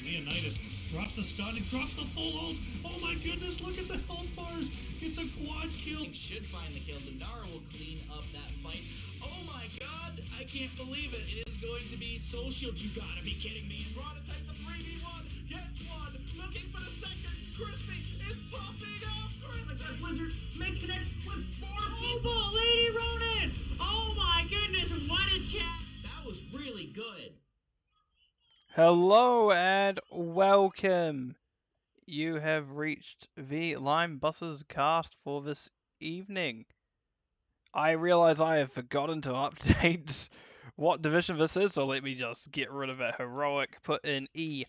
Leonidas drops the stun, it drops the full ult. Oh my goodness, look at the health bars. It's a quad kill. Should find the kill. Lunara will clean up that fight. Oh my god, I can't believe it. It is going to be Soul Shield. You gotta be kidding me. Rod attack the 3v1. Gets one. Looking for the second. Crispy is popping off. Crispy. That Blizzard may connect with 4 people. Oh, Lady Ronin. Oh my goodness, what a chat. That was really good. Hello and welcome. You have reached the Lime Buses cast for this evening. I realize I have forgotten to update what division this is, so let me just get rid of that heroic, put in E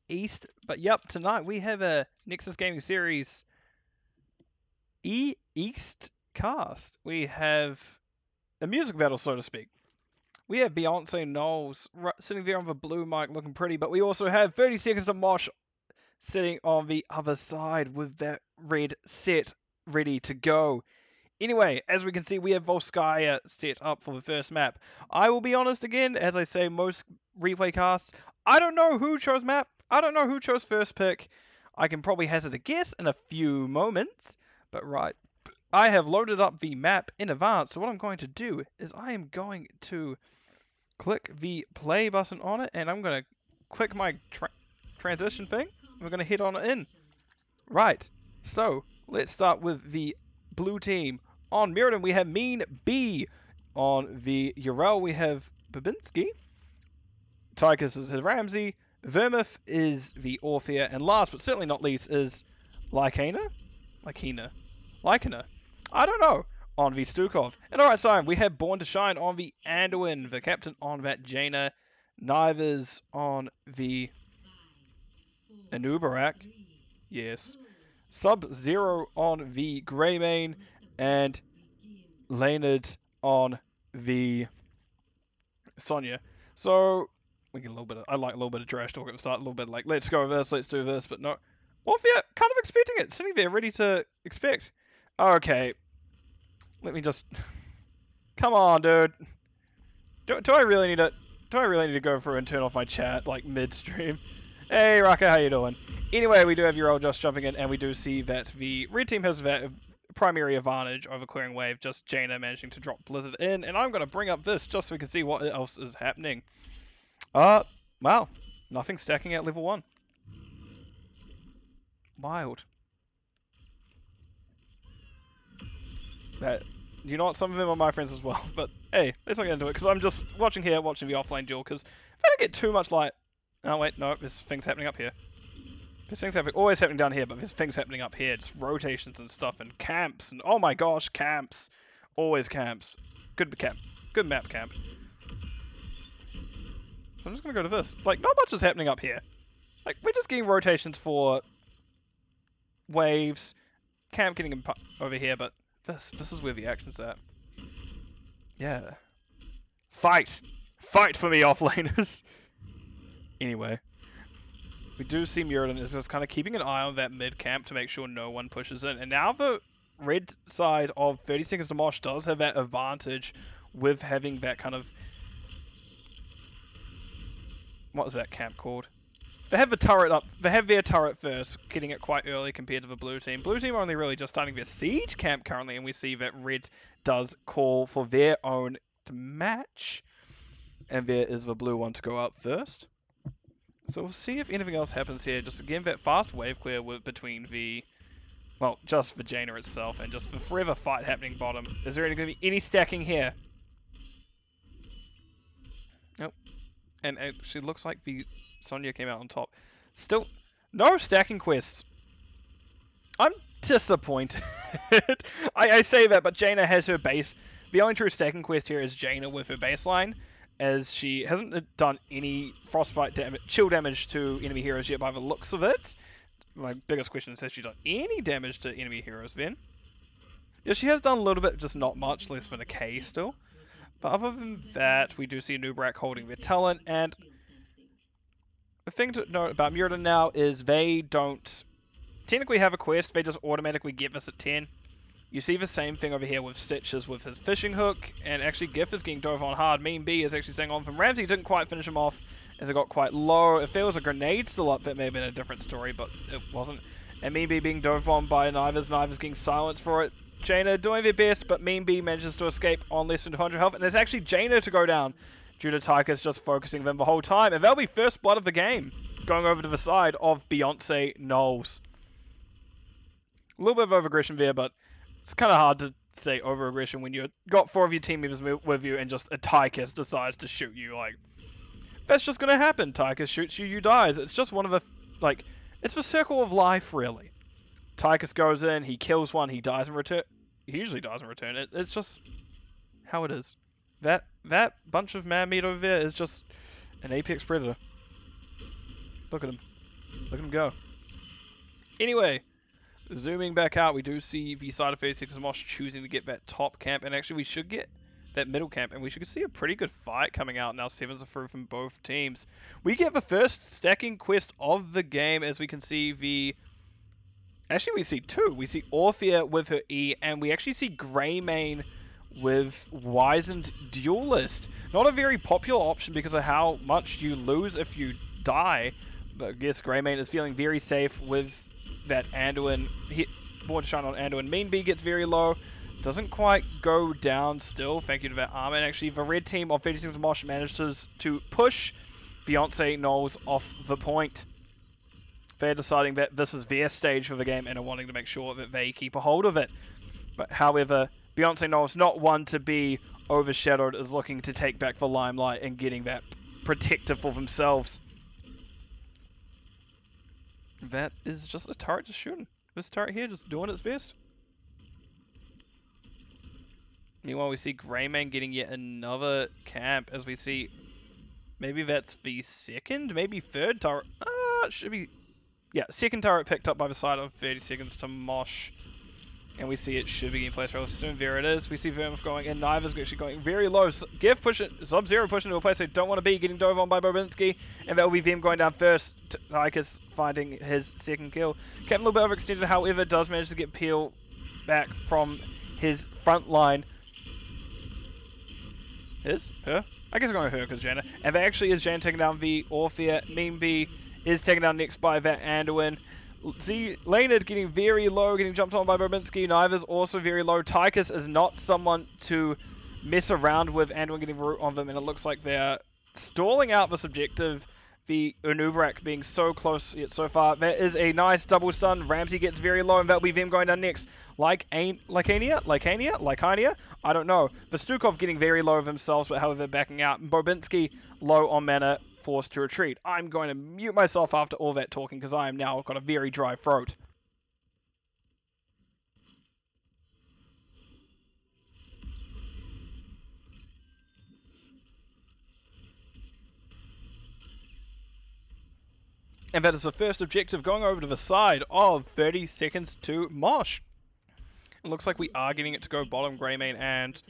East. But yep, tonight we have a Nexus Gaming Series E East cast. We have a music battle, so to speak. We have Beyonce Gnolls sitting there on the blue mic looking pretty, but we also have 30 Seconds of Mosh sitting on the other side with that red set ready to go. Anyway, as we can see, we have Volskaya set up for the first map. I will be honest again, as I say most replay casts, I don't know who chose map. I don't know who chose first pick. I can probably hazard a guess in a few moments, but right. I have loaded up the map in advance, so what I'm going to do is I am going to click the play button on it, and I'm going to click my transition thing. We're going to hit on it in. Right, so let's start with the blue team. On Mirrodin, we have Mean B. On the Urel, we have Babinski. Tychus is Ramsey. Vermouth is the Orphea. And last but certainly not least is Lycana? Lycana. I don't know. On the Stukov. And alright, Simon, we have Born to Shine on the Anduin. The captain on that Jaina. Nivers on the Anubarak. Yes. Sub-Zero on the Greymane. And Leonard on the Sonya. So we get a little bit of, I like a little bit of trash talk at the start, a little bit like let's go this, let's do this, but no. Orphea kind of expecting it, sitting there ready to expect. Okay. Let me just come on, dude. Do I really need to go through and turn off my chat like midstream? Hey Raka, how you doing? Anyway, we do have Urel just jumping in, and we do see that the red team has that primary advantage over clearing wave, just Jaina managing to drop Blizzard in, and I'm going to bring up this just so we can see what else is happening. Wow, nothing stacking at level 1. Wild. That, you know what, some of them are my friends as well, but hey, let's not get into it, because I'm just watching the offlane duel, because if I don't get too much light... Oh wait, no, there's things happening up here. There's things always happening down here, but there's things happening up here. It's rotations and stuff, and camps, and oh my gosh, camps. Always camps. Good camp. Good map camp. So I'm just gonna go to this. Like, not much is happening up here. Like, we're just getting rotations for waves, camp getting over here, but this is where the action's at. Yeah. Fight! Fight for me, offlaners! Anyway. We do see Mirrodin is just kind of keeping an eye on that mid camp to make sure no one pushes in. And now the red side of 30 Seconds to Mosh does have that advantage with having that kind of... What is that camp called? They have the turret up. They have their turret first, getting it quite early compared to the blue team. Blue team are only really just starting their siege camp currently, and we see that red does call for their own to match. And there is the blue one to go up first. So we'll see if anything else happens here. Just again, that fast wave clear between the... Well, just the Jaina itself, and just the forever fight happening bottom. Is there going to be any stacking here? Nope. And it actually looks like the Sonya came out on top. Still, no stacking quests. I'm disappointed. I say that, but Jaina has her base. The only true stacking quest here is Jaina with her baseline, as she hasn't done any frostbite damage, chill damage to enemy heroes yet by the looks of it. My biggest question is, has she done any damage to enemy heroes then? Yeah, she has done a little bit, just not much, less than a K still. But other than that, we do see Nubrak holding their talent, and the thing to note about Mirrodin now is they don't technically have a quest, they just automatically get this at 10. You see the same thing over here with Stitches with his fishing hook, and actually Gif is getting dove on hard. Mean B is actually staying on from Ramsey, didn't quite finish him off, as it got quite low. If there was a grenade still up, that may have been a different story, but it wasn't. And Mean Bee being dove bombed by Nivers getting silenced for it. Jaina doing their best, but Mean Bee manages to escape on less than 200 health, and there's actually Jaina to go down due to Tychus just focusing them the whole time. And that'll be first blood of the game, going over to the side of Beyonce Gnolls. A little bit of over-aggression there, but it's kind of hard to say over-aggression when you've got 4 of your team members with you and just a Tychus decides to shoot you. Like, that's just going to happen. Tychus shoots you, you dies. It's just one of the, like, it's the circle of life, really. Tychus goes in, he kills one, he dies in return. He usually dies in return. It's just how it is. That bunch of man meat over there is just an apex predator. Look at him. Look at him go. Anyway, zooming back out, we do see the side of 36 and Mosh choosing to get that top camp, and actually we should get that middle camp, and we should see a pretty good fight coming out now. 7s are through from both teams. We get the first stacking quest of the game, as we can see the... Actually, we see 2. We see Orthea with her E, and we actually see Greymane with Wizened Duelist. Not a very popular option because of how much you lose if you die, but I guess Greymane is feeling very safe with that Anduin. Born to Shine on Anduin. Mean Bee gets very low. Doesn't quite go down still, thank you to that armor. And actually, the red team of 36 Mosh manages to push Beyonce Gnolls off the point. They're deciding that this is their stage for the game and are wanting to make sure that they keep a hold of it. But however, Beyonce Gnolls, not one to be overshadowed, is looking to take back the limelight and getting that protective for themselves. That is just a turret just shooting. This turret here just doing its best. Meanwhile, we see Greymane getting yet another camp, as we see... Maybe that's the second, maybe third turret. It should be... Yeah, second turret picked up by the side of 30 seconds to Mosh. And we see it should be in place relatively soon. There it is. We see Vermouth going in. Nivers actually going very low. Giff pushing, Sub-Zero pushing to a place they don't want to be, getting dove on by Bobinski. And that will be them going down first. Tychus finding his second kill. Captain a little bit overextended, however, does manage to get Peel back from his front line. His? Her? I guess I'm going with her because Jaina. And that actually is Jaina taking down the Orthea. Mean Bee is taken down next by that Anduin. Leonard getting very low, getting jumped on by Bobinski. Nivers also very low. Tychus is not someone to mess around with. Anduin getting root on them, and it looks like they're stalling out this objective. The Unubrak being so close yet so far. There is a nice double stun. Ramsey gets very low, and that'll be them going down next. Lycania? I don't know. But Stukov getting very low of themselves, but however backing out. Bobinski low on mana, forced to retreat. I'm going to mute myself after all that talking because I am now got a very dry throat. And that is the first objective going over to the side of 30 seconds to Mosh. It looks like we are getting it to go bottom, Greymane and...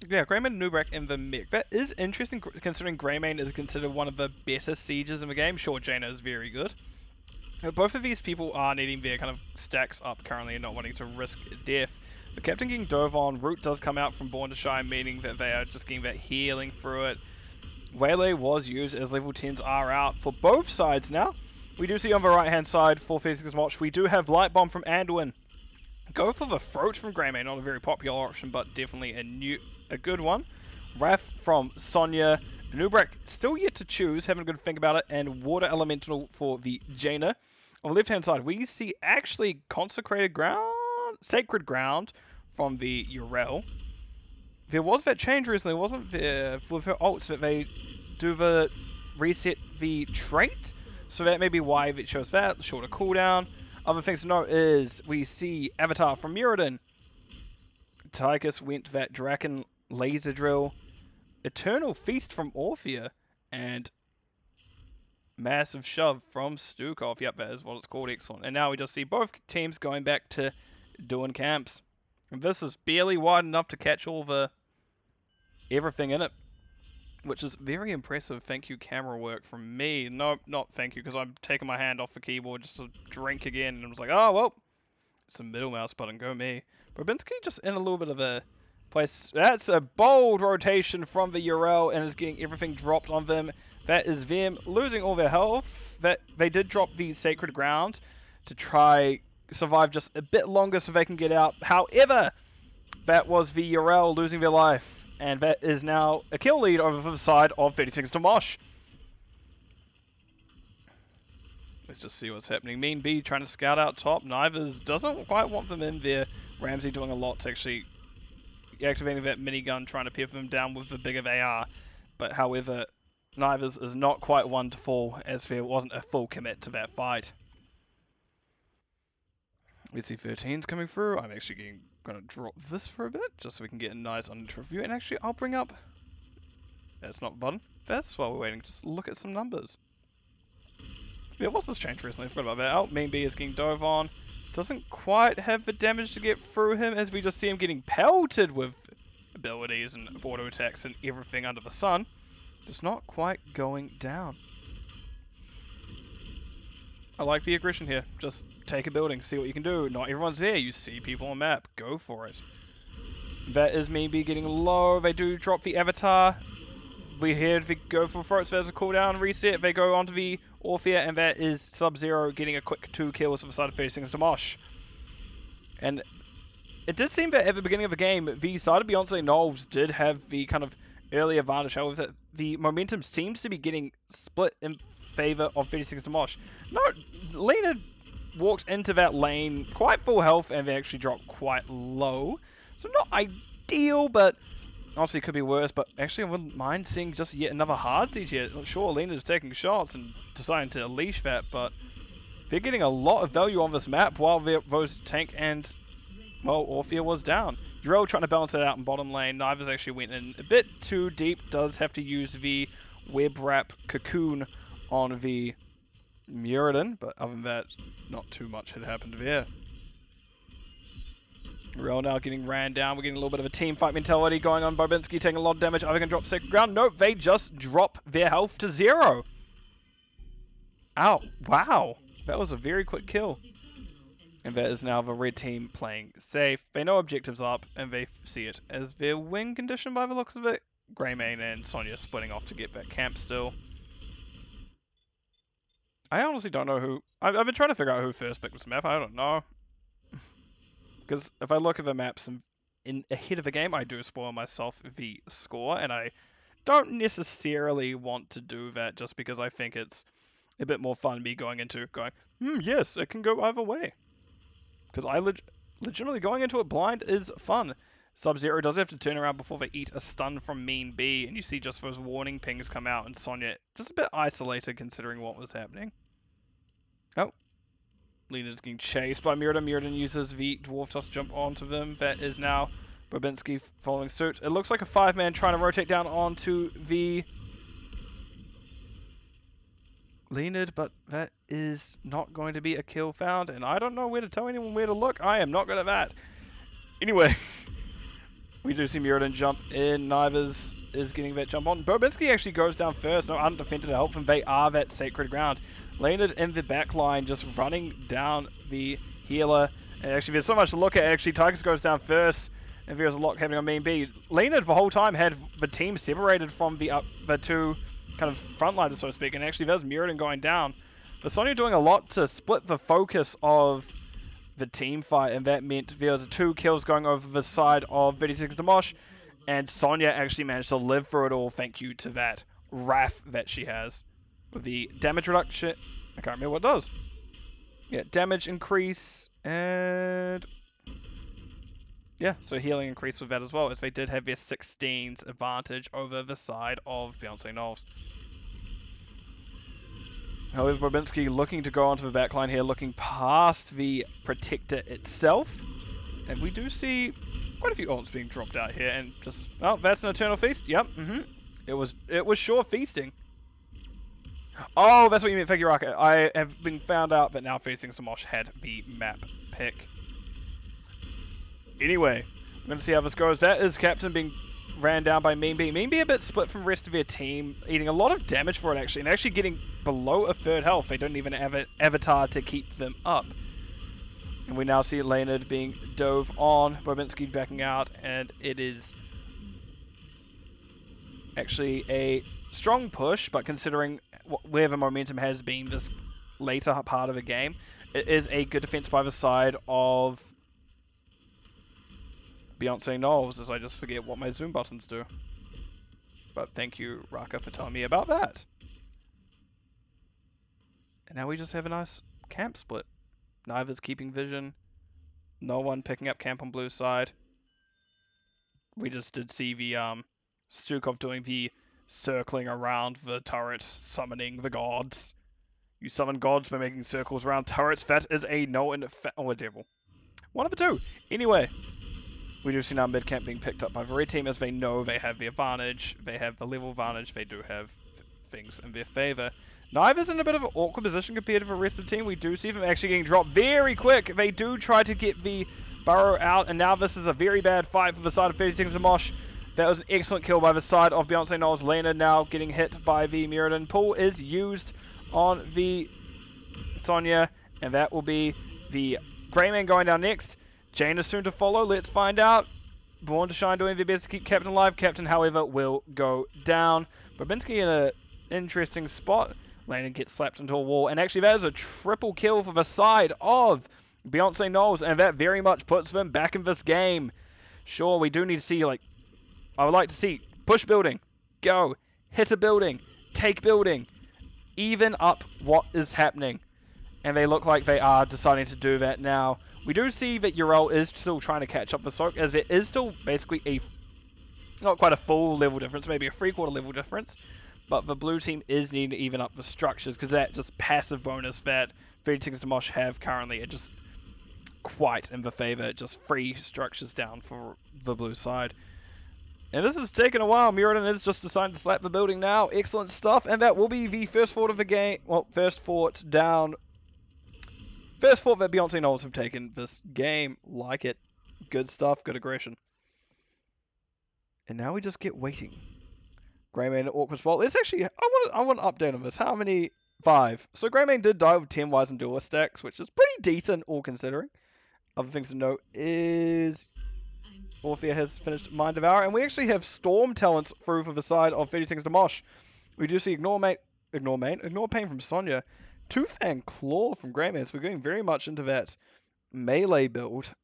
Yeah, Greymane and Nubrak in the mech. That is interesting considering Greymane is considered one of the better sieges in the game. Sure, Jaina is very good. But both of these people are needing their kind of stacks up currently and not wanting to risk death. The Captain getting dove on. Root does come out from Born to Shine, meaning that they are just getting that healing through it. Waylay was used as level 10s are out for both sides now. We do see on the right hand side for 36 Mosh, we do have Light Bomb from Anduin. Go for the Throat from Greymane, not a very popular option, but definitely a good one. Wrath from Sonya. Nubrak still yet to choose, having a good think about it, and Water Elemental for the Jaina. On the left hand side, we see actually Consecrated Ground, Sacred Ground from the Urel. There was that change recently, wasn't there, with her ults that they do the reset the trait? So that may be why it shows that, shorter cooldown. Other things to note is we see Avatar from Muradin. Tychus went that Draken Laser Drill. Eternal Feast from Orthea. And Massive Shove from Stukov. Yep, that is what it's called. Excellent. And now we just see both teams going back to doing camps. And this is barely wide enough to catch all the everything in it, which is very impressive. Thank you, camera work from me. No, not thank you, because I'm taking my hand off the keyboard just to drink again, and I was like, oh, well, it's the middle mouse button, go me. Bobinski just in a little bit of a place. That's a bold rotation from the URL and is getting everything dropped on them. That is them losing all their health. That they did drop the Sacred Ground to try survive just a bit longer so they can get out. However, that was the URL losing their life. And that is now a kill lead over the side of 30 seconds to Mosh. Let's just see what's happening. Mean B trying to scout out top. Knivers doesn't quite want them in there. Ramsey doing a lot to actually activating that minigun, trying to pepper them down with the bigger they are. But however, Knivers is not quite one to fall, as there wasn't a full commit to that fight. Let's see, 13's coming through. I'm actually going to drop this for a bit, just so we can get a nice on-inch review. And actually, I'll bring up... That's not the button. That's while we're waiting. Just look at some numbers. Yeah, what's this change recently? I forgot about that. Oh, Mean B is getting dove on. Doesn't quite have the damage to get through him, as we just see him getting pelted with abilities and auto attacks and everything under the sun. Just not quite going down. I like the aggression here. Just take a building, see what you can do. Not everyone's there. You see people on map. Go for it. That is Mean B getting low. They do drop the avatar. We here they go for it, so there's a cooldown reset. They go onto the Orphea, and that is Sub-Zero getting a quick 2 kills for the side of 30 seconds to Mosh. And it did seem that at the beginning of the game, the side of Beyonce Gnolls did have the kind of early advantage. However, the momentum seems to be getting split in favor of 30 seconds to Mosh. No, Lena walked into that lane quite full health, and they actually dropped quite low. So not ideal, but obviously it could be worse. But actually I wouldn't mind seeing just yet another hard siege here. Sure, Lena's taking shots and deciding to unleash that, but they're getting a lot of value on this map while those tank and, well, Orphea was down. Uriel trying to balance it out in bottom lane. Knivers actually went in a bit too deep. Does have to use the web wrap cocoon on the Muradin, but other than that, not too much had happened there. Uriel now getting ran down. We're getting a little bit of a team fight mentality going on. Bobinski taking a lot of damage. Are they going to drop Sacred Ground? Nope, they just drop their health to 0. Ow, wow. That was a very quick kill. And that is now the red team playing safe. They know objectives up, and they see it as their win condition by the looks of it. Greymane and Sonya splitting off to get back camp still. I honestly don't know who... I've been trying to figure out who first picked this map. I don't know. Because if I look at the maps in ahead of the game, I do spoil myself the score, and I don't necessarily want to do that just because I think it's a bit more fun me going, yes, it can go either way. Because I legitimately going into it blind is fun. Sub-Zero does have to turn around before they eat a stun from Mean B, and you see just those warning pings come out, and Sonya just a bit isolated considering what was happening. Oh. Lena's getting chased by Muradin. Muradin uses the Dwarf Toss to jump onto them. That is now Bobinski following suit. It looks like a 5-man trying to rotate down onto the Leonard, but that is not going to be a kill found, and I don't know where to tell anyone where to look. I am not good at that. Anyway, we do see Muradin jump in. Knivers is getting that jump on. Bobinski actually goes down first. No undefended to help him. They are that Sacred Ground. Leonard in the back line just running down the healer. And actually, there's so much to look at. Actually, Tigers goes down first, and there's a lot happening on Mean B. Leonard the whole time had the team separated from the two kind of frontliners, so to speak. And actually, there's Muradin going down. But Sonya doing a lot to split the focus of the team fight, and that meant there was 2 kills going over the side of 36 to Mosh. And Sonya actually managed to live through it all, thank you to that wrath that she has. With the damage reduction, I can't remember what it does. Yeah, damage increase, and yeah, so healing increase with that as well, as they did have their 16's advantage over the side of Beyonce Gnolls. However, Bobinski looking to go onto the backline here, looking past the Protector itself, and we do see quite a few ults being dropped out here, and just, oh, that's an Eternal Feast. Yep, it was sure feasting. Oh, that's what you meant, Figuraka. I have been found out that now facing Samosh had the map pick. Anyway, we're going to see how this goes. That is Captain being ran down by Mean B. Mean B a bit split from the rest of their team, eating a lot of damage for it actually, and actually getting below a third health. They don't even have an avatar to keep them up. And we now see Leonard being dove on, Bobinski backing out, and it is actually a strong push, but considering where the momentum has been this later part of the game, it is a good defense by the side of Beyonce Gnolls, as I just forget what my zoom buttons do. But thank you, Raka, for telling me about that. And now we just have a nice camp split. Neither's keeping vision. No one picking up camp on blue side. We just did see the Stukov doing the circling around the turret, summoning the gods. You summon gods by making circles around turrets. That is a no and or a devil. One of the two. Anyway, we do see now mid camp being picked up by the red team as they know they have the advantage. They have the level advantage. They do have things in their favor. Neither's in a bit of an awkward position compared to the rest of the team. We do see them actually getting dropped very quick. They do try to get the burrow out, and now this is a very bad fight for the side of 30 seconds of Mosh. That was an excellent kill by the side of Beyonce Gnolls. Leonard now getting hit by the Mirrodin. Pull is used on the Sonya, and that will be the Greyman going down next. Jane is soon to follow. Let's find out. Born to Shine doing their best to keep Captain alive. Captain, however, will go down. Babinski in an interesting spot. Leonard gets slapped into a wall, and actually that is a triple kill for the side of Beyonce Gnolls, and that very much puts them back in this game. Sure, we do need to see, like, I would like to see push building, go, hit a building, take building, even up what is happening. And they look like they are deciding to do that now. We do see that Urel is still trying to catch up with Soak, as there is still basically a, not quite a full level difference, maybe a 3/4 level difference. But the blue team is needing to even up the structures, because that just passive bonus that 30 seconds to Mosh have currently are just quite in the favor. Just free structures down for the blue side. And this has taken a while. Mirrodin is just deciding to slap the building now. Excellent stuff. And that will be the first fort of the game. Well, first fort down. First fort that Beyonce Gnolls have taken this game. Like it. Good stuff. Good aggression. And now we just get waiting. Greyman awkward spot. Let's actually, I want an update on this. How many? 5. So Greyman did die with 10 wise and dual stacks, which is pretty decent all considering. Other things to note is Orphea has finished Mind Devour, and we actually have Storm talents through for the side of 30 seconds to Mosh. We do see Ignore Pain from Sonya, Tooth and Claw from Greyman, so we're going very much into that melee build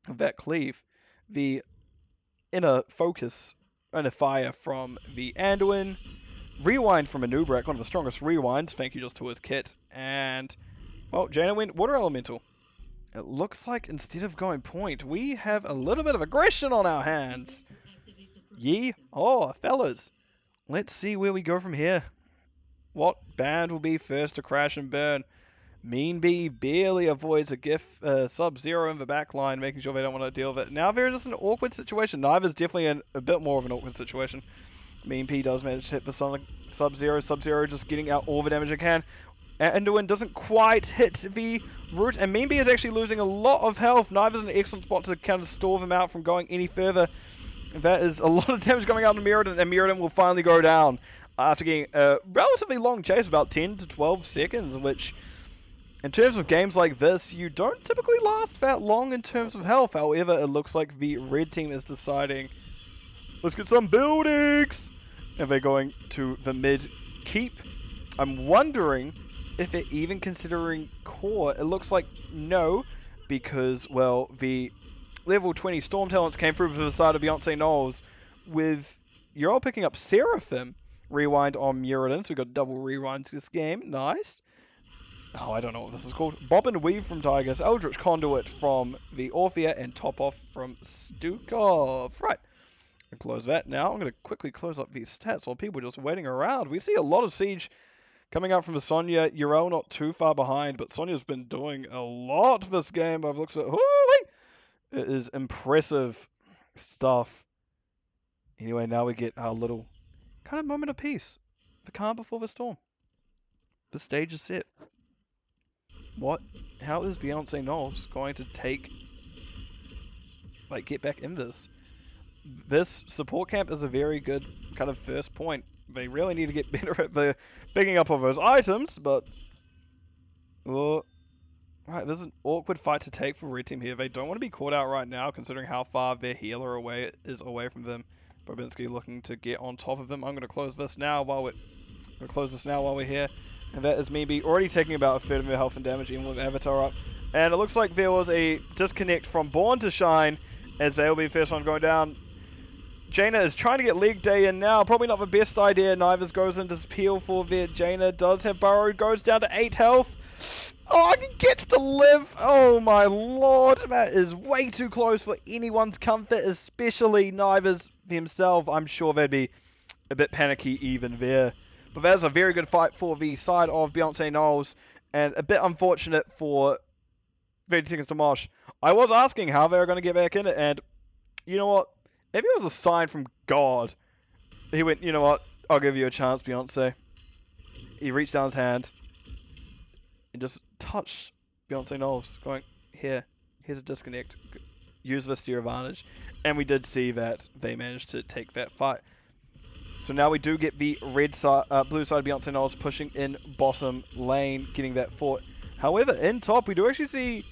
of that cleave. The inner focus and a fire from the Anduin. Rewind from Anubrak, one of the strongest rewinds. Thank you just to his kit. And, well, Jaina went Water Elemental. It looks like instead of going point, we have a little bit of aggression on our hands. Yee. Oh, fellas. Let's see where we go from here. What band will be first to crash and burn? Mean Bee barely avoids a Sub-Zero in the back line, making sure they don't want to deal with it. Now there is an awkward situation. Neither's definitely in a bit more of an awkward situation. Mean Bee does manage to hit the Sub-Zero. Sub-Zero just getting out all the damage it can. Anduin doesn't quite hit the root, and Mean Bee is actually losing a lot of health. Neither's in an excellent spot to kind of stall them out from going any further. That is a lot of damage coming out of Mirrodin, and Mirrodin will finally go down after getting a relatively long chase, about 10 to 12 seconds, which, in terms of games like this, you don't typically last that long in terms of health. However, it looks like the red team is deciding, let's get some buildings! And they're going to the mid keep. I'm wondering if they're even considering core. It looks like no, because, well, the level 20 Storm Talents came through for the side of Beyonce Gnolls, with you're all picking up Seraphim. Rewind on Mirrodin, so we got double rewinds this game. Nice. Oh, I don't know what this is called. Bob and Weave from Tigers, Eldritch Conduit from the Orphea, and Top Off from Stukov. Right. And close that now. I'm going to quickly close up these stats while people are just waiting around. We see a lot of siege coming out from the Sonya. Urel not too far behind, but Sonya's been doing a lot this game. I've looked at it. It is impressive stuff. Anyway, now we get our little kind of moment of peace. The calm before the storm. The stage is set. How is Beyonce Gnolls going to get back in this? This support camp is a very good kind of first point. They really need to get better at the picking up of those items, but Right, this is an awkward fight to take for Red Team here. They don't want to be caught out right now, considering how far their healer is away from them. Bobinski looking to get on top of him. I'm going to close this now while we're here. And that is me already taking about a third of their health and damage, even with Avatar up. And it looks like there was a disconnect from Born to Shine, as they'll be the first one going down. Jaina is trying to get leg day in now. Probably not the best idea. Nivers goes into peel for there. Jaina does have burrow. Goes down to 8 health. Oh, he gets to live. Oh my lord. That is way too close for anyone's comfort, especially Nivers himself. I'm sure they'd be a bit panicky even there. But that was a very good fight for the side of Beyonce Gnolls. And a bit unfortunate for 30 seconds to Mosh. I was asking how they were going to get back in it, and you know what? Maybe it was a sign from God. He went, you know what? I'll give you a chance, Beyonce. He reached down his hand and just touched Beyonce Gnolls, going, here's a disconnect. Use this to your advantage. And we did see that they managed to take that fight. So now we do get the blue side of Beyonce Gnolls pushing in bottom lane, getting that fort. However, in top, we do actually see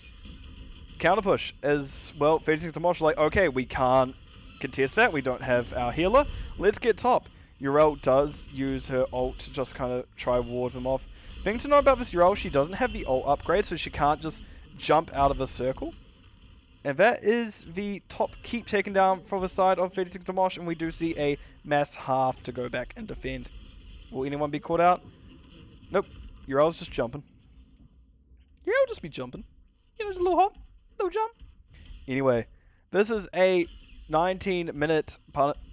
counter push as well. 36 to Mosh, like, okay, we can't contest that. We don't have our healer. Let's get top. Urel does use her ult to just kind of try ward them off. Thing to know about this Urel, she doesn't have the ult upgrade, so she can't just jump out of the circle. And that is the top keep taken down from the side of 36 to Mosh, and we do see a mass half to go back and defend. Will anyone be caught out? Nope. Urel's just jumping. Urel just be jumping. You know, just a little hop, little jump. Anyway, this is a 19-minute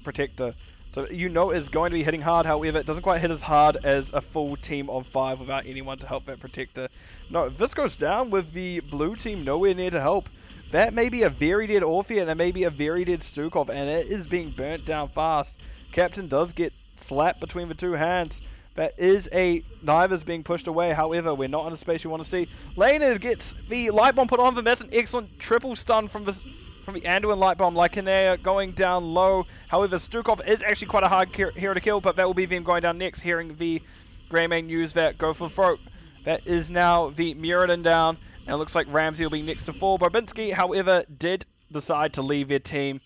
protector. So you know it's going to be hitting hard, however, it doesn't quite hit as hard as a full team of 5 without anyone to help that protector. No, if this goes down with the blue team nowhere near to help, that may be a very dead Orphea and that may be a very dead Stukov, and it is being burnt down fast. Captain does get slapped between the two hands. That is a Nivers being pushed away, however, we're not in a space you want to see. Laner gets the light bomb put on them. That's an excellent triple stun from the Anduin light bomb. Lycanea going down low. However, Stukov is actually quite a hard hero to kill, but that will be them going down next, hearing the Greymane use that go for throat. That is now the Muradin down, and it looks like Ramsey will be next to fall. Bobinski, however, did decide to leave their team,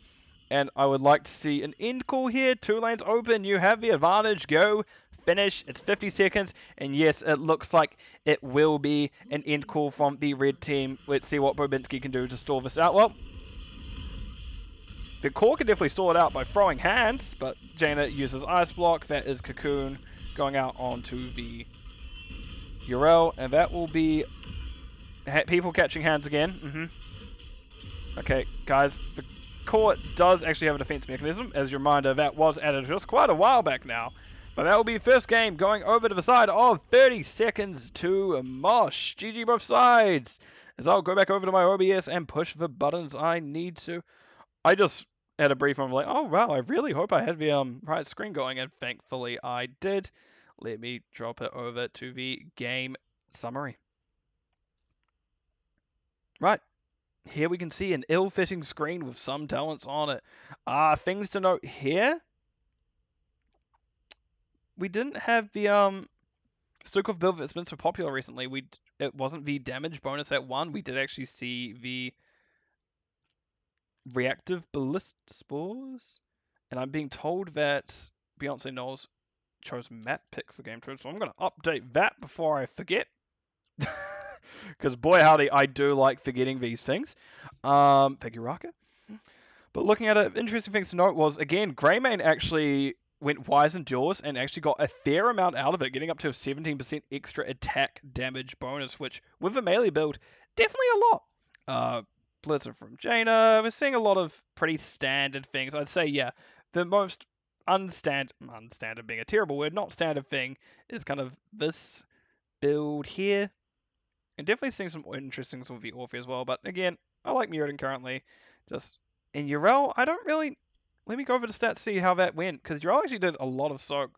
and I would like to see an end call here. 2 lanes open, you have the advantage, go finish. It's 50 seconds, and yes, it looks like it will be an end call from the red team. Let's see what Bobinski can do to stall this out. Well, the core can definitely stall it out by throwing hands, but Jaina uses Ice Block. That is Cocoon going out onto the Urel, and that will be people catching hands again. Okay, guys, the core does actually have a defense mechanism. As a reminder, that was added just quite a while back now. But that will be first game going over to the side of 30 seconds to Mosh. GG both sides. As I'll go back over to my OBS and push the buttons I need to. I just had a brief moment like, oh wow, I really hope I had the right screen going, and thankfully I did. Let me drop it over to the game summary. Right. Here we can see an ill-fitting screen with some talents on it. Things to note here. We didn't have the Stukov build that's been so popular recently. It wasn't the damage bonus at 1. We did actually see the reactive ballist spores, and I'm being told that Beyonce Gnolls chose map pick for game 2, so I'm going to update that before I forget. Because boy howdy, I do like forgetting these things. Thank you, Raka. But looking at it, interesting things to note was, again, Greymane actually went wise in duels and actually got a fair amount out of it, getting up to a 17% extra attack damage bonus, which, with a melee build, definitely a lot. Blizzard from Jaina, we're seeing a lot of pretty standard things. I'd say, yeah, the most unstandard being a terrible word, not standard thing, is kind of this build here. And definitely seeing some interesting things with the Orphea as well, but again, I like Muradin currently. Just in Urel, I don't really. Let me go over the stats, see how that went, because Urel actually did a lot of soak.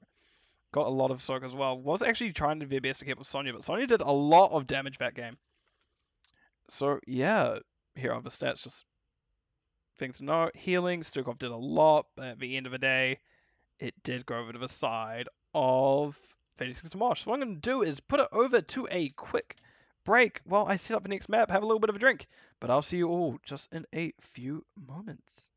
Got a lot of soak as well. Was actually trying to do their best to keep with Sonya, but Sonya did a lot of damage that game. So yeah, here are the stats, just things to know. Healing, Stukov did a lot, but at the end of the day, it did go over to the side of 36 to Mosh. So what I'm going to do is put it over to a quick break while I set up the next map, have a little bit of a drink. But I'll see you all just in a few moments.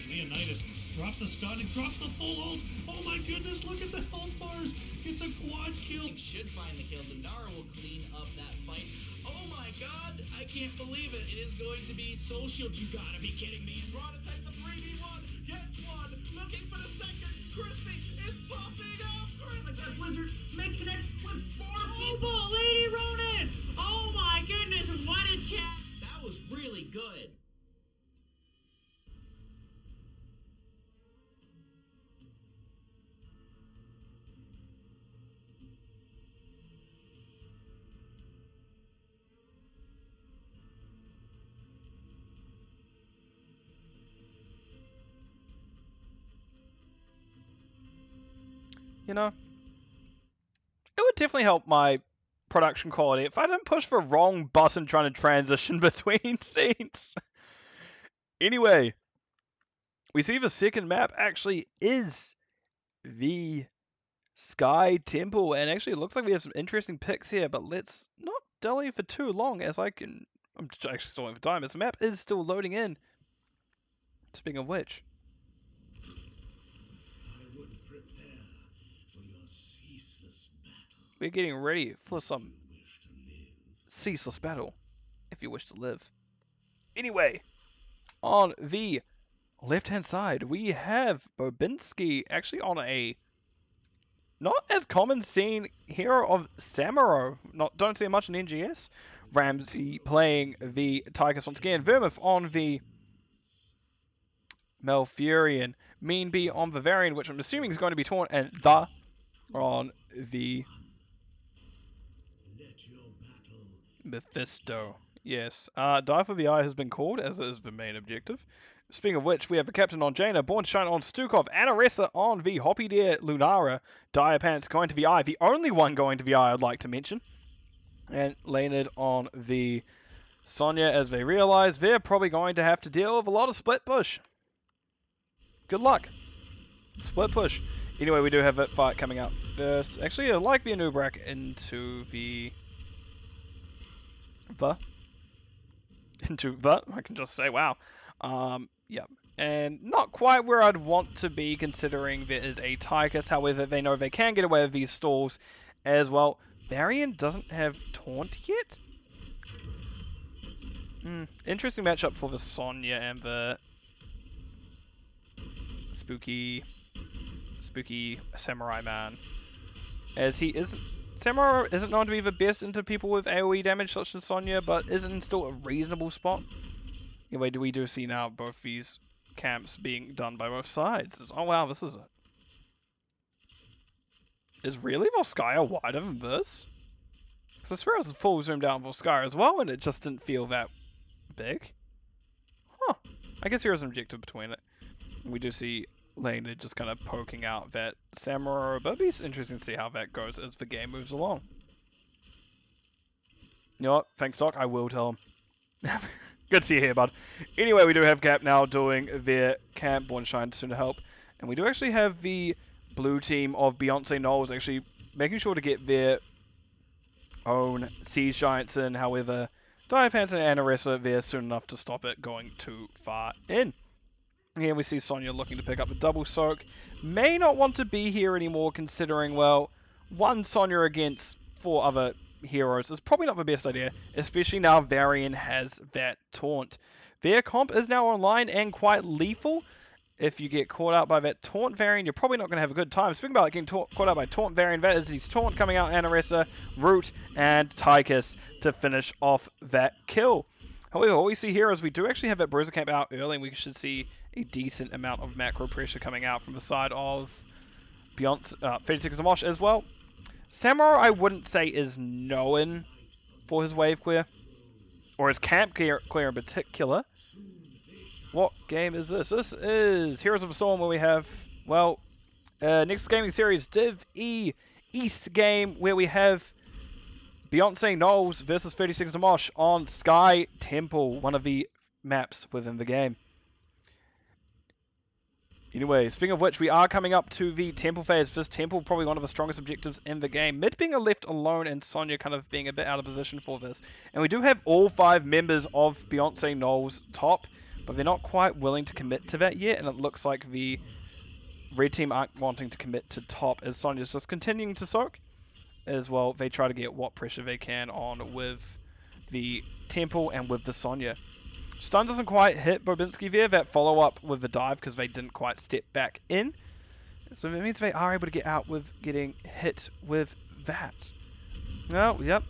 Leonidas drops the stun and drops the full ult. Oh my goodness, look at the health bars. It's a quad kill. Should find the kill. Lunara will clean up that fight. Oh my god, I can't believe it. It is going to be social. You gotta be kidding me. Prototype the 3v1 gets one. Looking for the second. Crispy is popping off. Crispy. Like that Blizzard may connect with 4 people. Oh, Lady Ronin! Oh my goodness, what a chat! That was really good. You know, it would definitely help my production quality if I didn't push the wrong button trying to transition between scenes. Anyway, we see the second map actually is the Sky Temple, and actually it looks like we have some interesting picks here, but let's not delay for too long as I'm actually still waiting for time as the map is still loading in. Speaking of which, we're getting ready for some ceaseless battle, if you wish to live. Anyway, on the left-hand side, we have Bobinski actually on a not as common scene hero of Samuro. Don't see much in NGS. Ramsey playing the Tychus once again. Vermouth on the Malfurion. Mean Bee on Bavarian, which I'm assuming is going to be torn, and the on the Mephisto. Yes. Die for the Eye has been called, as is the main objective. Speaking of which, we have a captain on Jaina, Born to Shine on Stukov, Anaressa on the Hoppy Deer Lunara, Dire Pants going to the Eye, the only one going to the Eye I'd like to mention. And Leonard on the Sonya, as they realize they're probably going to have to deal with a lot of split push. Good luck. Split push. Anyway, we do have that fight coming up first. Actually, I'd like the Anubrak into the... I can just say, wow. Yeah. And not quite where I'd want to be, considering there is a Tychus. However, they know they can get away with these stalls as well. Varian doesn't have Taunt yet? Interesting matchup for the Sonya and the spooky samurai man. As he isn't... Samurai isn't known to be the best into people with AoE damage such as Sonya, but isn't still a reasonable spot. Anyway, we do see now both these camps being done by both sides. Oh wow, this is it. Is really Volskaya wider than this? So Spiros is full zoomed out on Volskaya as well, and it just didn't feel that big. Huh. I guess here's an objective between it. We do see Lena just kind of poking out that Samurai, but it'll be interesting to see how that goes as the game moves along. You know what? Thanks, Doc. I will tell him. Good to see you here, bud. Anyway, we do have Cap now doing their camp. Born Shine soon to help. And we do actually have the blue team of Beyonce Gnolls actually making sure to get their own Siege Giants in. However, Diapants and Anaressa there soon enough to stop it going too far in. Here we see Sonya looking to pick up the double soak. May not want to be here anymore, considering, well, one Sonya against 4 other heroes is probably not the best idea, especially now Varian has that taunt. Their comp is now online and quite lethal. If you get caught out by that taunt Varian, you're probably not going to have a good time. Speaking about getting caught out by taunt Varian, that is his taunt coming out, Anaressa, Root, and Tychus to finish off that kill. However, what we see here is we do actually have that Bruiser camp out early, and we should see a decent amount of macro pressure coming out from the side of Beyonce, 36 of Mosh as well. Samurai, I wouldn't say is known for his wave clear, or his camp clear in particular. What game is this? This is Heroes of the Storm, where we have, well, Nexus Gaming Series Div E East game where we have Beyonce Gnolls versus 30 Seconds to Mosh on Sky Temple, one of the maps within the game. Anyway, speaking of which, we are coming up to the Temple phase. This Temple, probably one of the strongest objectives in the game. Mid being left alone and Sonya kind of being a bit out of position for this. And we do have all 5 members of Beyonce Gnolls top, but they're not quite willing to commit to that yet, and it looks like the red team aren't wanting to commit to top as Sonya's just continuing to soak. As well, they try to get what pressure they can on with the Temple and with the Sonya. Stun doesn't quite hit Bobinski there, that follow-up with the dive, because they didn't quite step back in. So that means they are able to get out with getting hit with that. No, yep,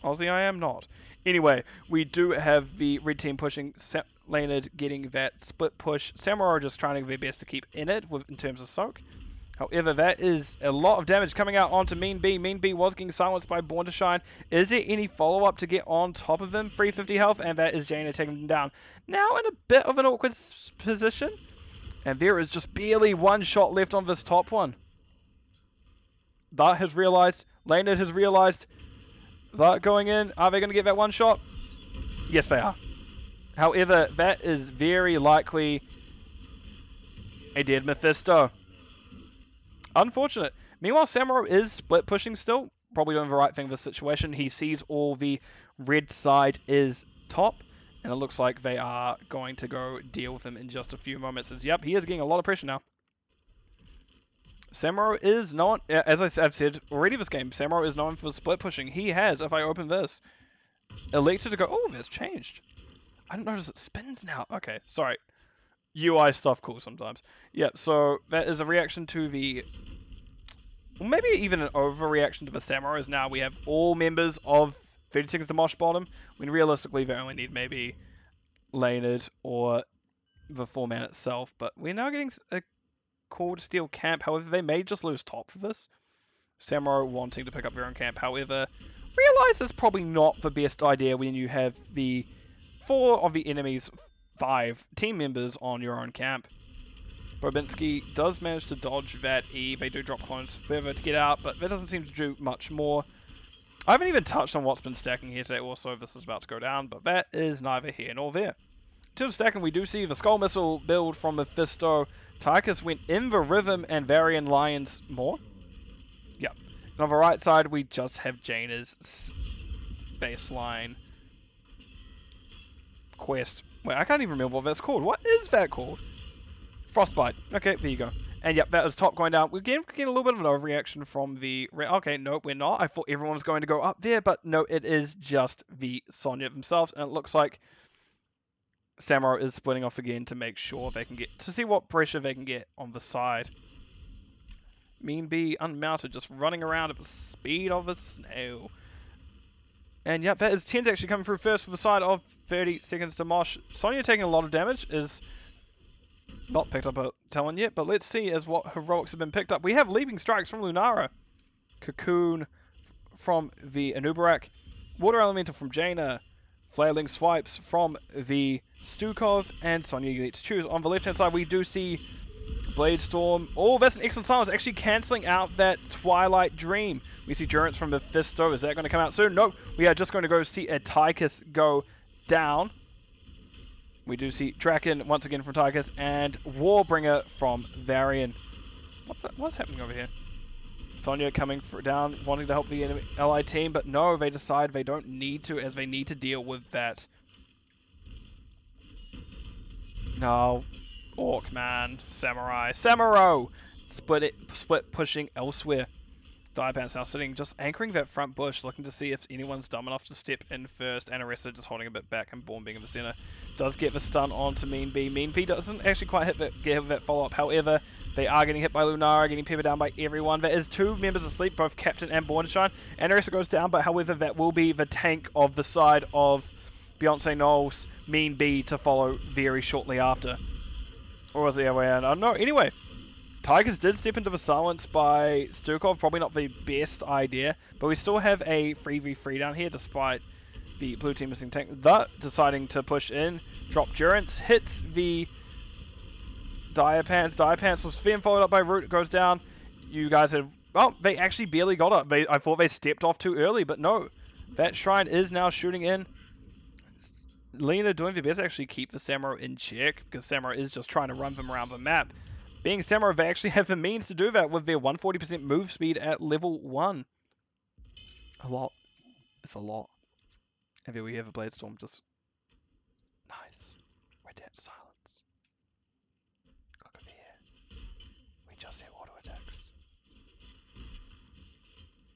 Aussie I am not. Anyway, we do have the red team pushing, Leonard getting that split push. Samurai are just trying their best to keep in it in terms of soak. However, that is a lot of damage coming out onto Mean B. Mean B was getting silenced by Born to Shine. Is there any follow-up to get on top of him? 350 health, and that is Jaina taking him down. Now in a bit of an awkward position. And there is just barely one shot left on this top one. That has realized, Leonard has realized, that going in, are they going to get that one shot? Yes, they are. However, that is very likely a dead Mephisto. Unfortunate. Meanwhile, Samurai is split pushing still. Probably doing the right thing in this situation. He sees all the red side is top. And it looks like they are going to go deal with him in just a few moments. Yep, he is getting a lot of pressure now. Samurai is known, as I've said already this game, Samurai is known for split pushing. He has, if I open this, elected to go, oh, that's changed. I didn't notice it spins now. Okay, sorry. UI stuff cool sometimes. Yeah, so that is a reaction to the... Well, maybe even an overreaction to the Samurai, is now we have all members of 30 Seconds to Mosh bottom, when realistically they only need maybe Leonard or the 4-man itself, but we're now getting a call to steal camp. However, they may just lose top for this. Samurai wanting to pick up their own camp, however, realize it's probably not the best idea when you have the 4 of the enemy's 5 team members on your own camp. Bobinski does manage to dodge that E. They do drop clones further to get out, but that doesn't seem to do much more. I haven't even touched on what's been stacking here today, also this is about to go down, but that is neither here nor there. In terms of stacking, we do see the Skull Missile build from Mephisto. Tychus went in the Rhythm and Varian Lions more. Yep. And on the right side, we just have Jaina's baseline quest. Wait, I can't even remember what that's called. What is that called? Frostbite. Okay, there you go. And yep, that was top going down. We're getting a little bit of an overreaction from the... Okay, no, we're not. I thought everyone was going to go up there, but no, it is just the Sonya themselves. And it looks like Samurai is splitting off again to make sure they can get... To see what pressure they can get on the side. Mean B unmounted, just running around at the speed of a snail. And yep, that is Ten's actually coming through first for the side of 30 Seconds to Mosh. Sonya taking a lot of damage, is not picked up a talent yet, but let's see as what heroics have been picked up. We have Leaping Strikes from Lunara, Cocoon from the Anubarak, Water Elemental from Jaina, Flailing Swipes from the Stukov, and Sonya gets to choose. On the left hand side we do see Blade Storm. Oh, that's an excellent silence, actually cancelling out that Twilight Dream. We see Durance from Mephisto. Is that going to come out soon? Nope. We are just going to go see a Tychus go down. We do see Draken once again from Tychus and Warbringer from Varian. What's happening over here? Sonya coming down, wanting to help the enemy ally team, but no, they decide they don't need to, as they need to deal with that. No. Orc, man. Samurai. Split pushing elsewhere. Diapants now sitting, just anchoring that front bush, looking to see if anyone's dumb enough to step in first. And Arresta just holding a bit back, and Born being in the center. Does get the stun onto Mean B. Mean B doesn't actually quite get that follow-up. However, they are getting hit by Lunara, getting peppered down by everyone. There is 2 members asleep, both Captain and Born to Shine. And Arresta goes down, but however, that will be the tank of the side of Beyonce Gnolls, Mean B, to follow very shortly after. Or was it the other way around? I don't know. Anyway, Tigers did step into the silence by Stukov. Probably not the best idea, but we still have a 3v3 down here despite the blue team missing tank. Deciding to push in. Drop Durance. Hits the Diapants. Diapants was then followed up by Root. Goes down. You guys have well, they actually barely got it. I thought they stepped off too early, but no. That Shrine is now shooting in. Lena doing their best to actually keep the Samuro in check, because Samuro is just trying to run them around the map. Being Samuro, they actually have the means to do that with their 140% move speed at level 1. A lot. It's a lot. And then we have a Blade Storm just... Nice. Radiant Silence. Look over here. We just hear auto attacks.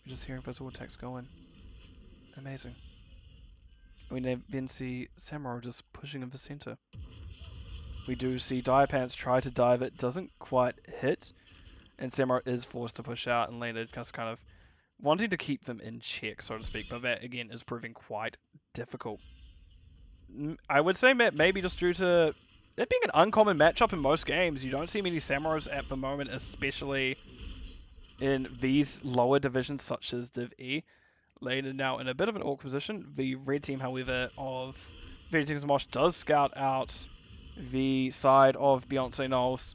We're just hearing those auto attacks going. Amazing. We then see Samuro just pushing in the center. We do see Diapants try to dive, it doesn't quite hit, and Samuro is forced to push out, and Lena just kind of wanting to keep them in check, so to speak, but that again is proving quite difficult. I would say maybe just due to it being an uncommon matchup in most games. You don't see many Samuros at the moment, especially in these lower divisions such as Div E. Lena now in a bit of an awkward position. The red team, however, of Veritex Mosh does scout out the side of Beyonce Gnolls,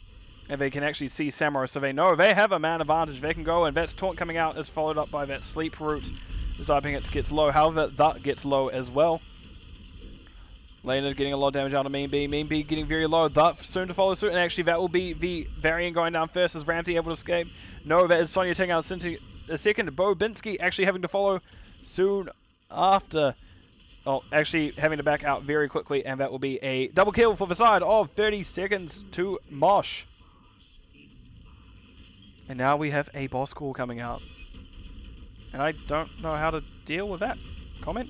and they can actually see Samuro, so they know they have a man advantage. They can go, and that's taunt coming out is followed up by that sleep root. Diapants gets low, however, that gets low as well. Lena getting a lot of damage out of Mean B. Mean B getting very low, that soon to follow suit, and actually that will be the variant going down first as Ramsey able to escape. No, that is Sonya taking out a second. Bobinski actually having to follow soon after. Oh, actually having to back out very quickly, and that will be a double kill for the side of 30 seconds to Mosh. And now we have a boss call coming out. And I don't know how to deal with that comment.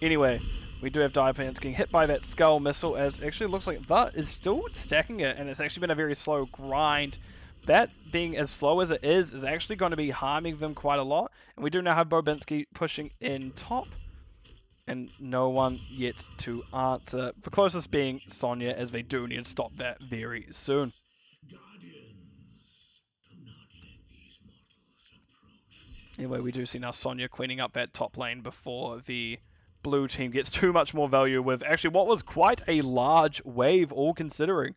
Anyway, we do have Diapants getting hit by that skull missile, as it actually looks like that is still stacking it, and it's actually been a very slow grind. That being as slow as it is actually going to be harming them quite a lot. And we do now have Bobinski pushing in top. And no one yet to answer. The closest being Sonya, as they do need to stop that very soon. Anyway, we do see now Sonya cleaning up that top lane before the blue team gets too much more value with actually what was quite a large wave, all considering.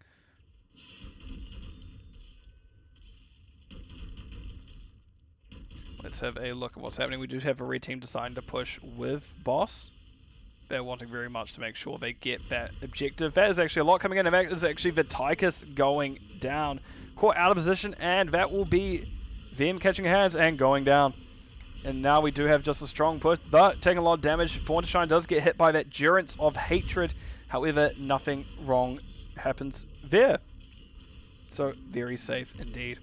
Let's have a look at what's happening. We do have a red team deciding to push with boss. They're wanting very much to make sure they get that objective. That is actually a lot coming in, and that is actually the Tychus going down. Caught out of position, and that will be them catching hands and going down. And now we do have just a strong push, but taking a lot of damage. Born to Shine does get hit by that Durance of Hatred. However, nothing wrong happens there. So, very safe indeed.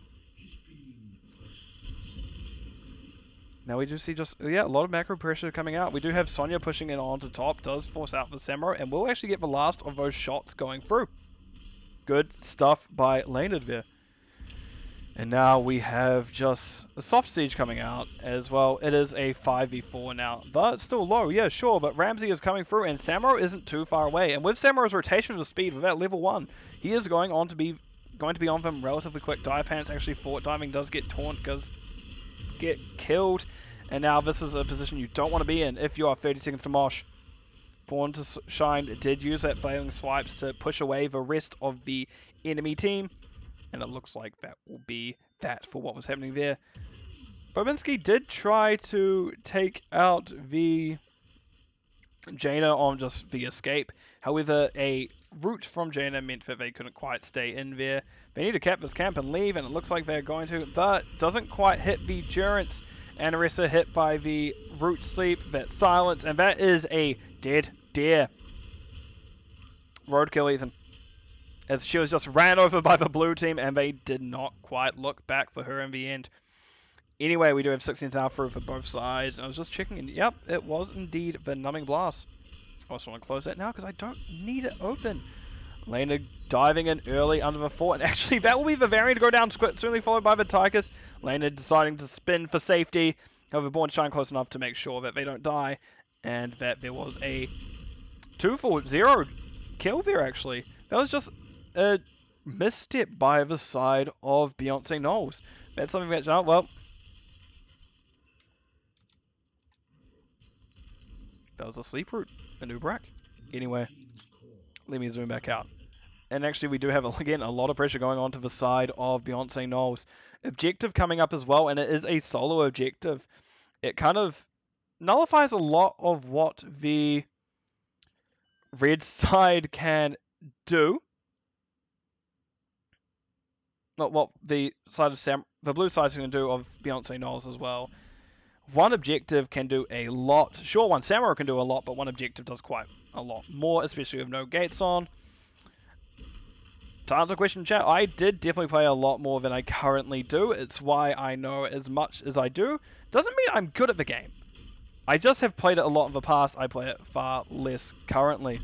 Now we do see just, a lot of macro pressure coming out. We do have Sonya pushing in onto top, does force out the Samuro, and we'll actually get the last of those shots going through. Good stuff by Lena there. And now we have just a soft siege coming out as well. It is a 5v4 now, but it's still low, yeah, sure, but Ramsey is coming through, and Samuro isn't too far away. And with Samuro's rotation of speed, with that level 1, he is going to be on them relatively quick. Diapants actually fort diving, does get taunt, does get killed. And now this is a position you don't want to be in if you are 30 seconds to Mosh. Born to Shine did use that flailing swipes to push away the rest of the enemy team. And it looks like that will be that for what was happening there. Bobinski did try to take out the Jaina on just the escape. However, a route from Jaina meant that they couldn't quite stay in there. They need to cap this camp and leave, and it looks like they're going to, but doesn't quite hit the Durance. And Arisa hit by the root sleep, that silence, and that is a dead deer. Roadkill even. As she was just ran over by the blue team, and they did not quite look back for her in the end. Anyway, we do have 16 now through for both sides. I was just checking, and yep, it was indeed the Numbing Blast. I also want to close that now because I don't need it open. Lena diving in early under the fort, and actually that will be the variant to go down, certainly followed by the Tychus. Lena deciding to spin for safety. However, Born to Shine close enough to make sure that they don't die, and that there was a 2-for-0 kill there, actually. That was just a misstep by the side of Beyonce Gnolls. That's something that, oh, well, that was a sleep route, a new brack. Anyway, let me zoom back out. And actually, we do have, again, a lot of pressure going on to the side of Beyonce Gnolls. Objective coming up as well, and it is a solo objective. It kind of nullifies a lot of what the red side can do. Not what the side of the blue side is going to do of Beyonce Gnolls as well. One objective can do a lot. Sure, one Samurai can do a lot, but one objective does quite a lot more, especially with no gates on. To answer the question, chat, I did definitely play a lot more than I currently do. It's why I know as much as I do. Doesn't mean I'm good at the game. I just have played it a lot in the past. I play it far less currently.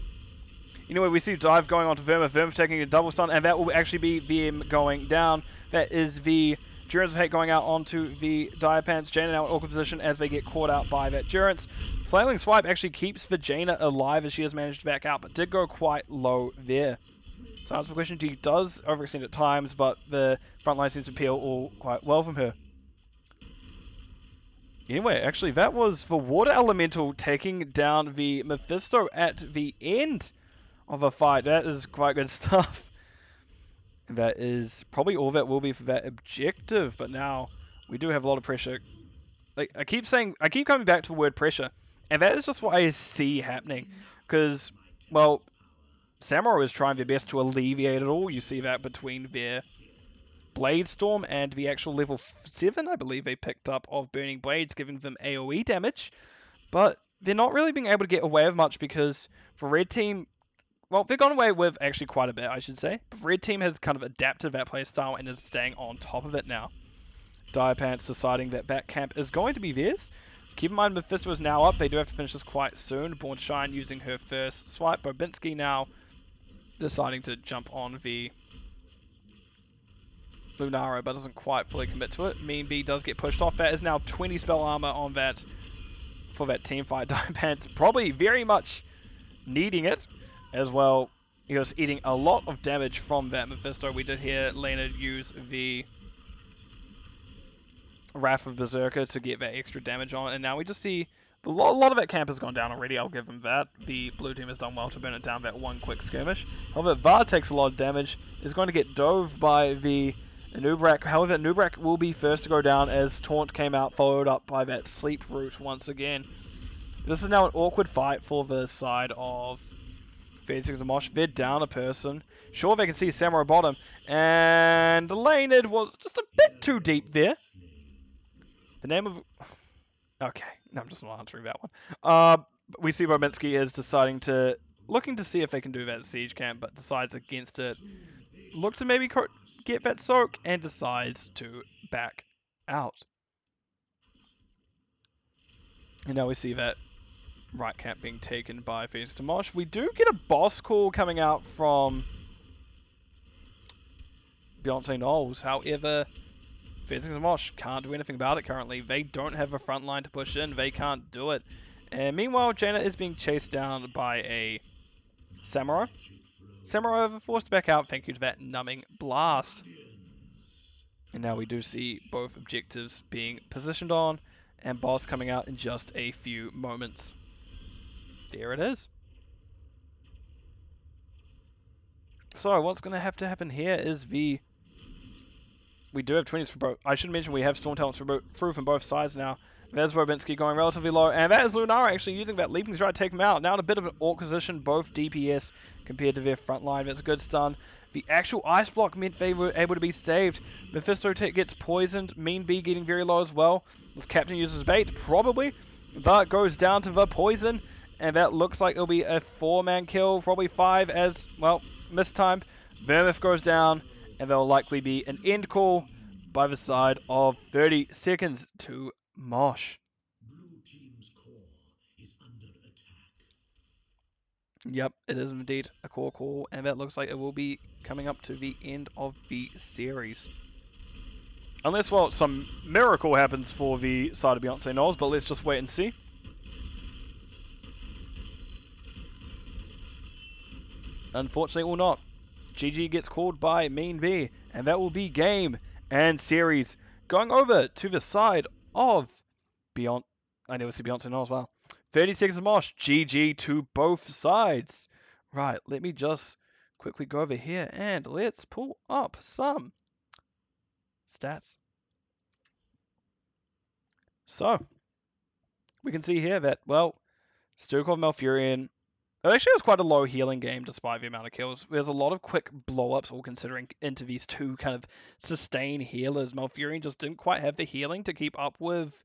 Anyway, we see dive going on to Vermith. Vermith taking a double stun, and that will actually be VM going down. That is the Durance of Hate going out onto the Dire Pants. Jaina now in awkward position as they get caught out by that Durance. Flailing Swipe actually keeps the Jaina alive as she has managed to back out, but did go quite low there. So answer the question, she does overextend at times, but the front line seems to peel all quite well from her. Anyway, actually, that was the Water Elemental taking down the Mephisto at the end of a fight. That is quite good stuff. That is probably all that will be for that objective, but now we do have a lot of pressure. Like I keep coming back to the word pressure, and that is just what I see happening. Because, well, Samurai is trying their best to alleviate it all. You see that between their Blade Storm and the actual level 7, I believe they picked up, of Burning Blades, giving them AoE damage. But they're not really being able to get away with much because for Red Team, well, they've gone away with actually quite a bit, I should say. But Red Team has kind of adapted that playstyle and is staying on top of it now. Dire Pants deciding that back camp is going to be theirs. Keep in mind, Mephisto is now up. They do have to finish this quite soon. Born Shine using her first swipe. Bobinski now deciding to jump on the Lunaro, but doesn't quite fully commit to it. Mean B does get pushed off. That is now 20 spell armor on that for that team fight. Dire Pants probably very much needing it as well. He was eating a lot of damage from that Mephisto. We did hear Leonard use the Wrath of Berserker to get that extra damage on, and now we just see a lot of that camp has gone down already. I'll give him that. The blue team has done well to burn it down that one quick skirmish. However, VAR takes a lot of damage, is going to get dove by the Nubrak. However, Nubrak will be first to go down as Taunt came out, followed up by that Sleep Root once again. This is now an awkward fight for the side of 36 of Mosh. They're down a person. Sure, they can see Samurai bottom, and Leonard was just a bit too deep there. The name of... Okay, no, I'm just not answering that one. We see Bobinski is looking to see if they can do that siege camp, but decides against it. Look to maybe get that soak, and decides to back out. And now we see that right camp being taken by Phoenix to Mosh. We do get a boss call coming out from Beyonce Gnolls. However, Phoenix and Mosh can't do anything about it currently. They don't have a front line to push in. They can't do it. And meanwhile, Jaina is being chased down by a Samurai. Samurai are forced back out. Thank you to that numbing blast. And now we do see both objectives being positioned on, and boss coming out in just a few moments. There it is. So what's going to have to happen here is we do have 20s for both. I should mention we have Storm Talents through from both sides now. There's Bobinski going relatively low, and that is Lunara actually using that leaping strike to take him out. Now in a bit of an awkward position, both DPS compared to their front line. That's a good stun. The actual ice block meant they were able to be saved. Mephisto gets poisoned. Mean B getting very low as well. This Captain uses bait, probably. That goes down to the poison, and that looks like it'll be a 4-man kill, probably 5 as, well, mistimed. Vermith goes down, and there'll likely be an end call by the side of 30 seconds to Mosh. Blue team's core is under attack. Yep, it is indeed a core call, and that looks like it will be coming up to the end of the series. Unless, well, some miracle happens for the side of Beyonce Gnolls, but let's just wait and see. Unfortunately, it will not. GG gets called by Mean V, and that will be game and series. Going over to the side of Beyond... I never see Beyonce Gnolls as well. 30 seconds of Mosh. GG to both sides. Right, let me just quickly go over here and let's pull up some stats. So, we can see here that, well, Stukov Malfurion, it actually was quite a low healing game despite the amount of kills. There's a lot of quick blow-ups, all considering into these two kind of sustained healers. Malfurion just didn't quite have the healing to keep up with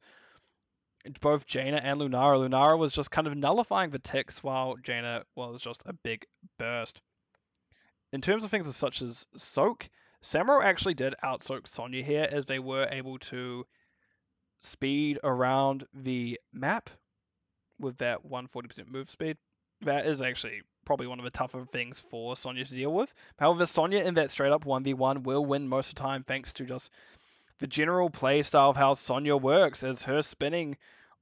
both Jaina and Lunara. Lunara was just kind of nullifying the ticks, while Jaina was just a big burst. In terms of things such as soak, Samuro actually did out-soak Sonya here, as they were able to speed around the map with that 140% move speed. That is actually probably one of the tougher things for Sonya to deal with. However, Sonya in that straight-up 1v1 will win most of the time thanks to just the general play style of how Sonya works, as her spinning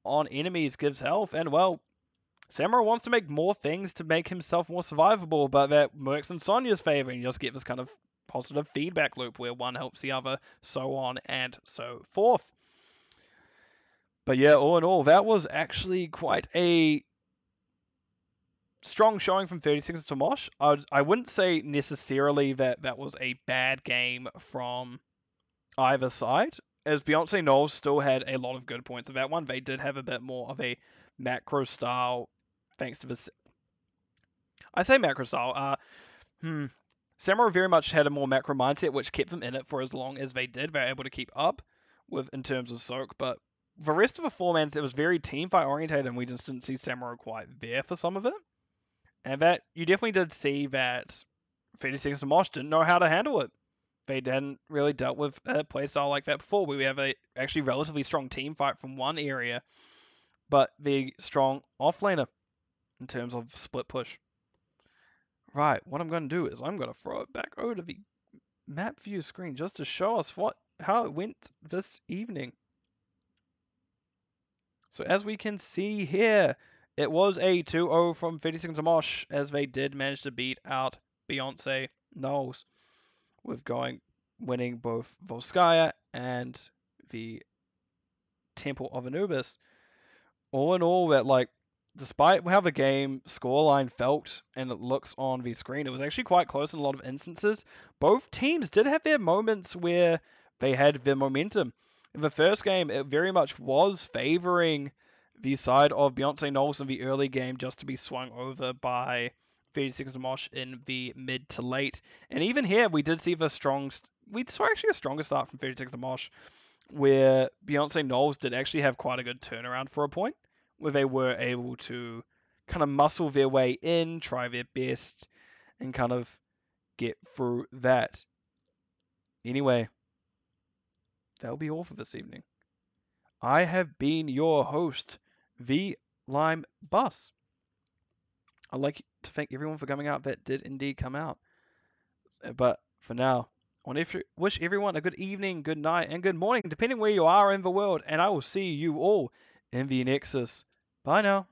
on enemies gives health, and well, Samuro wants to make more things to make himself more survivable, but that works in Sonya's favor, and you just get this kind of positive feedback loop where one helps the other, so on and so forth. But yeah, all in all, that was actually quite a strong showing from 30 Seconds to Mosh. I wouldn't say necessarily that that was a bad game from either side, as Beyonce Gnolls still had a lot of good points of that one. They did have a bit more of a macro style, thanks to this. I say macro style. Samuro very much had a more macro mindset, which kept them in it for as long as they did. They were able to keep up with in terms of soak, but the rest of the formats, it was very teamfight orientated, and we just didn't see Samuro quite there for some of it. And that you definitely did see that 30 Seconds to Mosh didn't know how to handle it. They hadn't really dealt with a playstyle like that before. We have a actually relatively strong team fight from one area, but the strong offlaner in terms of split push. Right, what I'm going to do is I'm going to throw it back over to the map view screen just to show us how it went this evening. So as we can see here, it was a 2-0 from 30 Seconds to Mosh, as they did manage to beat out Beyonce Gnolls, with winning both Volskaya and the Temple of Anubis. All in all, that despite how the game scoreline felt and it looks on the screen, it was actually quite close in a lot of instances. Both teams did have their moments where they had their momentum. In the first game, it very much was favoring the side of Beyonce Gnolls in the early game, just to be swung over by 30 Seconds to Mosh in the mid to late. And even here, we did see we saw actually a stronger start from 30 Seconds to Mosh, where Beyonce Gnolls did actually have quite a good turnaround for a point, where they were able to kind of muscle their way in, try their best, and kind of get through that. Anyway, that'll be all for this evening. I have been your host, the Lime Bus. I'd like to thank everyone for coming out that did indeed come out. But for now, I want to wish everyone a good evening, good night, and good morning, depending where you are in the world. And I will see you all in the Nexus. Bye now.